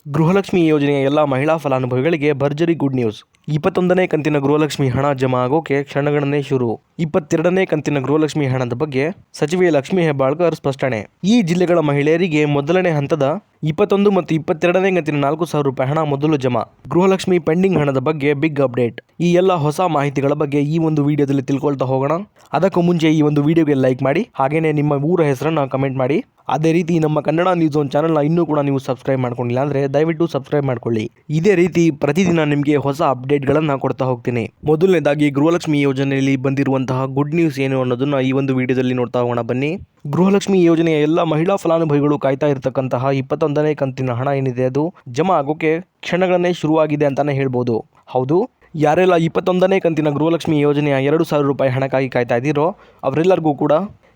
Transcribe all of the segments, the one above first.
ಗೃಹಲಕ್ಷ್ಮಿ ಯೋಜನೆಯ ಎಲ್ಲ ಮಹಿಳಾ ಫಲಾನುಭವಿಗಳಿಗೆ ಭರ್ಜರಿ ಗುಡ್ ನ್ಯೂಸ್. 21ನೇ ಕಂತಿನ ಗೃಹಲಕ್ಷ್ಮಿ ಹಣ ಜಮಾ ಆಗೋಕೆ ಕ್ಷಣಗಣನೆ ಶುರು. 22ನೇ ಕಂತಿನ ಗೃಹಲಕ್ಷ್ಮಿ ಹಣದ ಬಗ್ಗೆ ಸಚಿವೆ ಲಕ್ಷ್ಮೀ ಹೆಬ್ಬಾಳ್ಕರ್ ಸ್ಪಷ್ಟನೆ. ಈ ಜಿಲ್ಲೆಗಳ ಮಹಿಳೆಯರಿಗೆ ಮೊದಲನೇ ಹಂತದ 21 ಮತ್ತು 22ನೇ ಕಂತಿನ 4,000 ರೂಪಾಯಿ ಹಣ ಮೊದಲು ಜಮಾ. ಗೃಹಲಕ್ಷ್ಮಿ ಪೆಂಡಿಂಗ್ ಹಣದ ಬಗ್ಗೆ ಬಿಗ್ ಅಪ್ಡೇಟ್. ಈ ಎಲ್ಲ ಹೊಸ ಮಾಹಿತಿಗಳ ಬಗ್ಗೆ ಈ ಒಂದು ವಿಡಿಯೋದಲ್ಲಿ ತಿಳ್ಕೊಳ್ತಾ ಹೋಗೋಣ. ಅದಕ್ಕೂ ಮುಂಚೆ ಈ ಒಂದು ವಿಡಿಯೋಗೆ ಲೈಕ್ ಮಾಡಿ, ಹಾಗೇನೆ ನಿಮ್ಮ ಊರ ಹೆಸರನ್ನ ಕಮೆಂಟ್ ಮಾಡಿ. ಅದೇ ರೀತಿ ನಮ್ಮ ಕನ್ನಡ ನ್ಯೂಸ್ ಒನ್ ಚಾನಲ್ನ ಇನ್ನೂ ಕೂಡ ನೀವು ಸಬ್ಸ್ಕ್ರೈಬ್ ಮಾಡ್ಕೊಂಡಿಲ್ಲ ಅಂದರೆ ದಯವಿಟ್ಟು ಸಬ್ಸ್ಕ್ರೈಬ್ ಮಾಡ್ಕೊಳ್ಳಿ. ಇದೇ ರೀತಿ ಪ್ರತಿದಿನ ನಿಮಗೆ ಹೊಸ ಅಪ್ಡೇಟ್ಗಳನ್ನು ಕೊಡ್ತಾ ಹೋಗ್ತೀನಿ. ಮೊದಲನೇದಾಗಿ ಗೃಹಲಕ್ಷ್ಮಿ ಯೋಜನೆಯಲ್ಲಿ ಬಂದಿರುವಂತಹ ಗುಡ್ ನ್ಯೂಸ್ ಏನು ಅನ್ನೋದನ್ನ ಈ ಒಂದು ವಿಡಿಯೋದಲ್ಲಿ ನೋಡ್ತಾ ಹೋಗೋಣ ಬನ್ನಿ. ಗೃಹಲಕ್ಷ್ಮಿ ಯೋಜನೆಯ ಎಲ್ಲ ಮಹಿಳಾ ಫಲಾನುಭವಿಗಳು ಕಾಯ್ತಾ ಇರತಕ್ಕಂತಹ 21ನೇ ಕಂತಿನ ಹಣ ಏನಿದೆ ಅದು ಜಮಾ ಆಗೋಕೆ ಕ್ಷಣಗಳನ್ನೇ ಶುರುವಾಗಿದೆ ಅಂತಾನೆ ಹೇಳ್ಬೋದು. ಹೌದು, ಯಾರೆಲ್ಲ 21ನೇ ಕಂತಿನ ಗೃಹಲಕ್ಷ್ಮಿ ಯೋಜನೆಯ 2,000 ರೂಪಾಯಿ ಹಣಕ್ಕಾಗಿ ಕಾಯ್ತಾ ಇದ್ದೀರೋ ಅವರೆಲ್ಲರಿಗೂ ಕೂಡ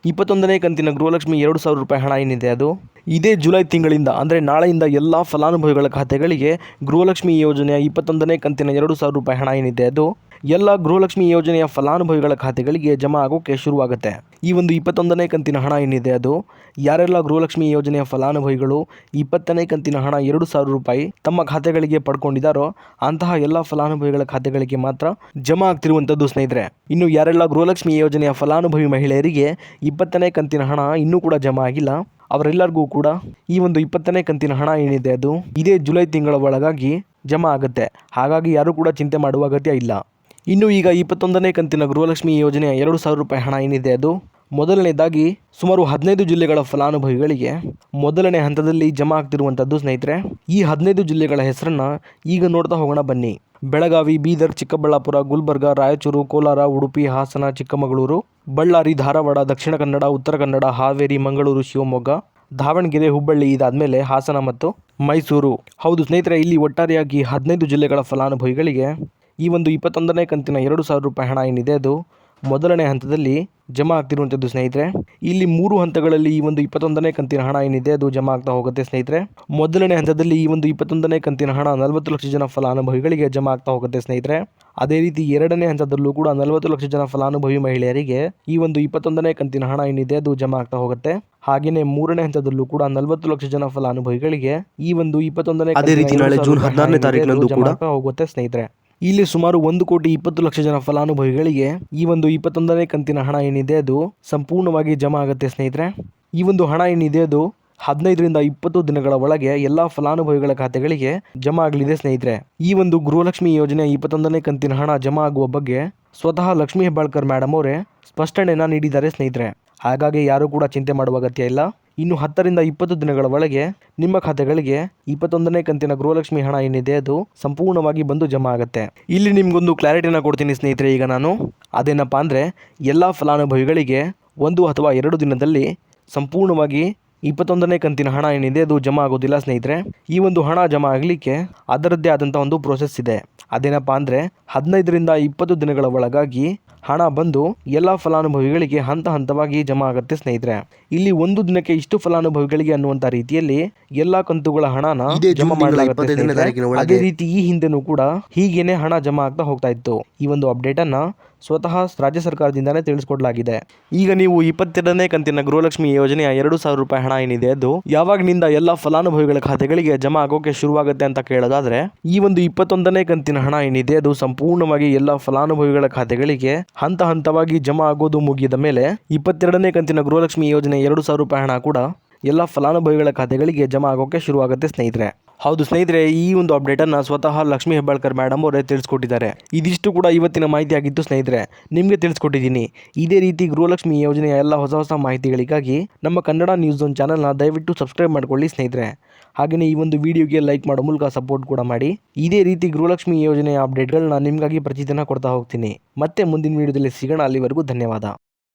21ನೇ ಕಂತಿನ ಗೃಹಲಕ್ಷ್ಮಿ 2,000 ರೂಪಾಯಿ ಹಣ ಏನಿದೆ ಅದು ಇದೇ ಜುಲೈ ತಿಂಗಳಿಂದ ಅಂದರೆ ನಾಳೆಯಿಂದ ಎಲ್ಲ ಫಲಾನುಭವಿಗಳ ಖಾತೆಗಳಿಗೆ ಗೃಹಲಕ್ಷ್ಮಿ ಯೋಜನೆಯ 21ನೇ ಕಂತಿನ 2,000 ರೂಪಾಯಿ ಹಣ ಏನಿದೆ ಅದು ಎಲ್ಲ ಗೃಹಲಕ್ಷ್ಮಿ ಯೋಜನೆಯ ಫಲಾನುಭವಿಗಳ ಖಾತೆಗಳಿಗೆ ಜಮಾ ಆಗೋಕ್ಕೆ ಶುರುವಾಗುತ್ತೆ. ಈ ಒಂದು 21ನೇ ಕಂತಿನ ಹಣ ಏನಿದೆ ಅದು ಯಾರೆಲ್ಲ ಗೃಹಲಕ್ಷ್ಮಿ ಯೋಜನೆಯ ಫಲಾನುಭವಿಗಳು 20ನೇ ಕಂತಿನ ಹಣ 2,000 ರೂಪಾಯಿ ತಮ್ಮ ಖಾತೆಗಳಿಗೆ ಪಡ್ಕೊಂಡಿದ್ದಾರೋ ಅಂತಹ ಎಲ್ಲ ಫಲಾನುಭವಿಗಳ ಖಾತೆಗಳಿಗೆ ಮಾತ್ರ ಜಮಾ ಆಗ್ತಿರುವಂಥದ್ದು ಸ್ನೇಹಿತರೆ. ಇನ್ನು ಯಾರೆಲ್ಲ ಗೃಹಲಕ್ಷ್ಮಿ ಯೋಜನೆಯ ಫಲಾನುಭವಿ ಮಹಿಳೆಯರಿಗೆ 20ನೇ ಕಂತಿನ ಹಣ ಇನ್ನೂ ಕೂಡ ಜಮಾ ಆಗಿಲ್ಲ ಅವರೆಲ್ಲರಿಗೂ ಕೂಡ ಈ ಒಂದು 20ನೇ ಕಂತಿನ ಹಣ ಏನಿದೆ ಅದು ಇದೇ ಜುಲೈ ತಿಂಗಳ ಒಳಗಾಗಿ ಜಮಾ ಆಗುತ್ತೆ. ಹಾಗಾಗಿ ಯಾರೂ ಕೂಡ ಚಿಂತೆ ಮಾಡುವ ಅಗತ್ಯ ಇಲ್ಲ. ಇನ್ನು ಈಗ 21ನೇ ಕಂತಿನ ಗೃಹಲಕ್ಷ್ಮಿ ಯೋಜನೆಯ 2,000 ರೂಪಾಯಿ ಹಣ ಏನಿದೆ ಅದು ಮೊದಲನೇದಾಗಿ ಸುಮಾರು 15 ಜಿಲ್ಲೆಗಳ ಫಲಾನುಭವಿಗಳಿಗೆ ಮೊದಲನೇ ಹಂತದಲ್ಲಿ ಜಮಾ ಆಗ್ತಿರುವಂಥದ್ದು ಸ್ನೇಹಿತರೆ. ಈ 15 ಜಿಲ್ಲೆಗಳ ಹೆಸರನ್ನ ಈಗ ನೋಡ್ತಾ ಹೋಗೋಣ ಬನ್ನಿ. ಬೆಳಗಾವಿ, ಬೀದರ್, ಚಿಕ್ಕಬಳ್ಳಾಪುರ, ಗುಲ್ಬರ್ಗ, ರಾಯಚೂರು, ಕೋಲಾರ, ಉಡುಪಿ, ಹಾಸನ, ಚಿಕ್ಕಮಗಳೂರು, ಬಳ್ಳಾರಿ, ಧಾರವಾಡ, ದಕ್ಷಿಣ ಕನ್ನಡ, ಉತ್ತರ ಕನ್ನಡ, ಹಾವೇರಿ, ಮಂಗಳೂರು, ಶಿವಮೊಗ್ಗ, ದಾವಣಗೆರೆ, ಹುಬ್ಬಳ್ಳಿ, ಇದಾದಮೇಲೆ ಹಾಸನ ಮತ್ತು ಮೈಸೂರು. ಹೌದು ಸ್ನೇಹಿತರೆ, ಇಲ್ಲಿ ಒಟ್ಟಾರೆಯಾಗಿ 15 ಜಿಲ್ಲೆಗಳ ಫಲಾನುಭವಿಗಳಿಗೆ ಈ ಒಂದು 21ನೇ ಕಂತಿನ 2,000 ರೂಪಾಯಿ ಹಣ ಏನಿದೆ ಅದು ಮೊದಲನೇ ಹಂತದಲ್ಲಿ ಜಮಾ ಆಗ್ತಿರುವಂಥದ್ದು ಸ್ನೇಹಿತರೆ. ಇಲ್ಲಿ 3 ಹಂತಗಳಲ್ಲಿ ಈ ಒಂದು 21ನೇ ಕಂತಿನ ಹಣ ಏನಿದೆ ಅದು ಜಮಾ ಆಗ್ತಾ ಹೋಗುತ್ತೆ ಸ್ನೇಹಿತರೆ. ಮೊದಲನೇ ಹಂತದಲ್ಲಿ ಈ ಒಂದು 21ನೇ ಕಂತಿನ ಹಣ 40 ಲಕ್ಷ ಜನ ಫಲಾನುಭವಿಗಳಿಗೆ ಜಮಾ ಆಗ್ತಾ ಹೋಗುತ್ತೆ ಸ್ನೇಹಿತರೆ. ಅದೇ ರೀತಿ ಎರಡನೇ ಹಂತದಲ್ಲೂ ಕೂಡ 40 ಲಕ್ಷ ಜನ ಫಲಾನುಭವಿ ಮಹಿಳೆಯರಿಗೆ ಈ ಒಂದು 21ನೇ ಕಂತಿನ ಹಣ ಏನಿದೆ ಅದು ಜಮಾ ಆಗ್ತಾ ಹೋಗುತ್ತೆ. ಹಾಗೆಯೇ ಮೂರನೇ ಹಂತದಲ್ಲೂ ಕೂಡ 40 ಲಕ್ಷ ಜನ ಫಲಾನುಭವಿಗಳಿಗೆ ಈ ಒಂದು 21ನೇ ಜಮಾ ಹೋಗುತ್ತೆ ಸ್ನೇಹಿತರೆ. ಇಲ್ಲಿ ಸುಮಾರು 1,20,00,000 ಜನ ಫಲಾನುಭವಿಗಳಿಗೆ ಈ ಒಂದು 21ನೇ ಕಂತಿನ ಹಣ ಏನಿದೆ ಅದು ಸಂಪೂರ್ಣವಾಗಿ ಜಮಾ ಆಗುತ್ತೆ ಸ್ನೇಹಿತರೆ. ಈ ಒಂದು ಹಣ ಏನಿದೆ ಅದು 15ರಿಂದ 20 ದಿನಗಳ ಒಳಗೆ ಎಲ್ಲ ಫಲಾನುಭವಿಗಳ ಖಾತೆಗಳಿಗೆ ಜಮಾ ಆಗಲಿದೆ ಸ್ನೇಹಿತರೆ. ಈ ಒಂದು ಗೃಹಲಕ್ಷ್ಮಿ ಯೋಜನೆ 21ನೇ ಕಂತಿನ ಹಣ ಜಮಾ ಆಗುವ ಬಗ್ಗೆ ಸ್ವತಃ ಲಕ್ಷ್ಮೀ ಹೆಬ್ಬಾಳ್ಕರ್ ಮೇಡಮ್ ಅವರೇ ಸ್ಪಷ್ಟನೆಯನ್ನು ನೀಡಿದ್ದಾರೆ ಸ್ನೇಹಿತರೆ. ಹಾಗಾಗಿ ಯಾರೂ ಕೂಡ ಚಿಂತೆ ಮಾಡುವ ಅಗತ್ಯ ಇಲ್ಲ. ಇನ್ನು 10ರಿಂದ 20 ದಿನಗಳ ಒಳಗೆ ನಿಮ್ಮ ಖಾತೆಗಳಿಗೆ 21ನೇ ಕಂತಿನ ಗೃಹಲಕ್ಷ್ಮಿ ಹಣ ಏನಿದೆ ಅದು ಸಂಪೂರ್ಣವಾಗಿ ಬಂದು ಜಮಾ ಆಗುತ್ತೆ. ಇಲ್ಲಿ ನಿಮ್ಗೊಂದು ಕ್ಲಾರಿಟಿನ ಕೊಡ್ತೀನಿ ಸ್ನೇಹಿತರೆ. ಈಗ ನಾನು ಅದೇನಪ್ಪ ಅಂದರೆ ಎಲ್ಲ ಫಲಾನುಭವಿಗಳಿಗೆ 1 ಅಥವಾ 2 ದಿನದಲ್ಲಿ ಸಂಪೂರ್ಣವಾಗಿ 21ನೇ ಕಂತಿನ ಹಣ ಏನಿದೆ ಅದು ಜಮಾ ಆಗೋದಿಲ್ಲ ಸ್ನೇಹಿತರೆ. ಈ ಒಂದು ಹಣ ಜಮಾ ಆಗಲಿಕ್ಕೆ ಅದರದ್ದೇ ಆದಂಥ ಒಂದು ಪ್ರೋಸೆಸ್ ಇದೆ. ಅದೇನಪ್ಪ ಅಂದರೆ 15ರಿಂದ 20 ದಿನಗಳ ಒಳಗಾಗಿ ಹಣ ಬಂದು ಎಲ್ಲ ಫಲಾನುಭವಿಗಳಿಗೆ ಹಂತ ಹಂತವಾಗಿ ಜಮಾ ಆಗುತ್ತೆ ಸ್ನೇಹಿತರೆ. ಇಲ್ಲಿ ಒಂದು ದಿನಕ್ಕೆ ಇಷ್ಟು ಫಲಾನುಭವಿಗಳಿಗೆ ಅನ್ನುವಂಥ ರೀತಿಯಲ್ಲಿ ಎಲ್ಲ ಕಂತುಗಳ ಹಣನ ಜಮಾ ಮಾಡಲಾಗುತ್ತೆ. ಅದೇ ರೀತಿ ಈ ಹಿಂದೆನೂ ಕೂಡ ಹೀಗೇನೆ ಹಣ ಜಮಾ ಆಗ್ತಾ ಹೋಗ್ತಾ ಇತ್ತು. ಈ ಒಂದು ಅಪ್ಡೇಟ್ ಅನ್ನ ಸ್ವತಃ ರಾಜ್ಯ ಸರ್ಕಾರದಿಂದಾನೇ ತಿಳಿಸ್ಕೊಡ್ಲಾಗಿದೆ. ಈಗ ನೀವು 22ನೇ ಕಂತಿನ ಗೃಹಲಕ್ಷ್ಮಿ ಯೋಜನೆಯ 2,000 ರೂಪಾಯಿ ಹಣ ಏನಿದೆ ಅದು ಯಾವಾಗಿನಿಂದ ಎಲ್ಲ ಫಲಾನುಭವಿಗಳ ಖಾತೆಗಳಿಗೆ ಜಮಾ ಆಗೋಕೆ ಶುರುವಾಗುತ್ತೆ ಅಂತ ಕೇಳೋದಾದ್ರೆ ಈ ಒಂದು 21ನೇ ಕಂತಿನ ಹಣ ಏನಿದೆ ಅದು ಸಂಪೂರ್ಣವಾಗಿ ಎಲ್ಲ ಫಲಾನುಭವಿಗಳ ಖಾತೆಗಳಿಗೆ ಹಂತ ಹಂತವಾಗಿ ಜಮಾ ಆಗೋದು ಮುಗಿದ ಮೇಲೆ 22ನೇ ಕಂತಿನ ಗೃಹಲಕ್ಷ್ಮಿ ಯೋಜನೆ 2,000 ರೂಪಾಯಿ ಹಣ ಕೂಡ ಎಲ್ಲ ಫಲಾನುಭವಿಗಳ ಖಾತೆಗಳಿಗೆ ಜಮಾ ಆಗೋಕೆ ಶುರುವಾಗುತ್ತೆ ಸ್ನೇಹಿತರೆ. ಹೌದು ಸ್ನೇಹಿತರೆ, ಈ ಒಂದು ಅಪ್ಡೇಟನ್ನು ಸ್ವತಃ ಲಕ್ಷ್ಮೀ ಹೆಬ್ಬಾಳ್ಕರ್ ಮೇಡಮ್ ಅವರೇ ತಿಳಿಸ್ಕೊಟ್ಟಿದ್ದಾರೆ. ಇದಿಷ್ಟು ಕೂಡ ಇವತ್ತಿನ ಮಾಹಿತಿ ಆಗಿತ್ತು ಸ್ನೇಹಿತರೆ, ನಿಮಗೆ ತಿಳಿಸ್ಕೊಟ್ಟಿದ್ದೀನಿ. ಇದೇ ರೀತಿ ಗೃಹಲಕ್ಷ್ಮಿ ಯೋಜನೆಯ ಎಲ್ಲ ಹೊಸ ಮಾಹಿತಿಗಳಿಗಾಗಿ ನಮ್ಮ ಕನ್ನಡ ನ್ಯೂಸ್ ಒನ್ ಚಾನಲ್ನ ದಯವಿಟ್ಟು ಸಬ್ಸ್ಕ್ರೈಬ್ ಮಾಡ್ಕೊಳ್ಳಿ ಸ್ನೇಹಿತರೆ. ಹಾಗೆಯೇ ಈ ಒಂದು ವಿಡಿಯೋಗೆ ಲೈಕ್ ಮಾಡೋ ಮೂಲಕ ಸಪೋರ್ಟ್ ಕೂಡ ಮಾಡಿ. ಇದೇ ರೀತಿ ಗೃಹಲಕ್ಷ್ಮಿ ಯೋಜನೆಯ ಅಪ್ಡೇಟ್ಗಳನ್ನ ನಿಮಗಾಗಿ ಪ್ರತಿದಿನ ಕೊಡ್ತಾ ಹೋಗ್ತೀನಿ. ಮತ್ತೆ ಮುಂದಿನ ವಿಡಿಯೋದಲ್ಲಿ ಸಿಗೋಣ. ಅಲ್ಲಿವರೆಗೂ ಧನ್ಯವಾದ.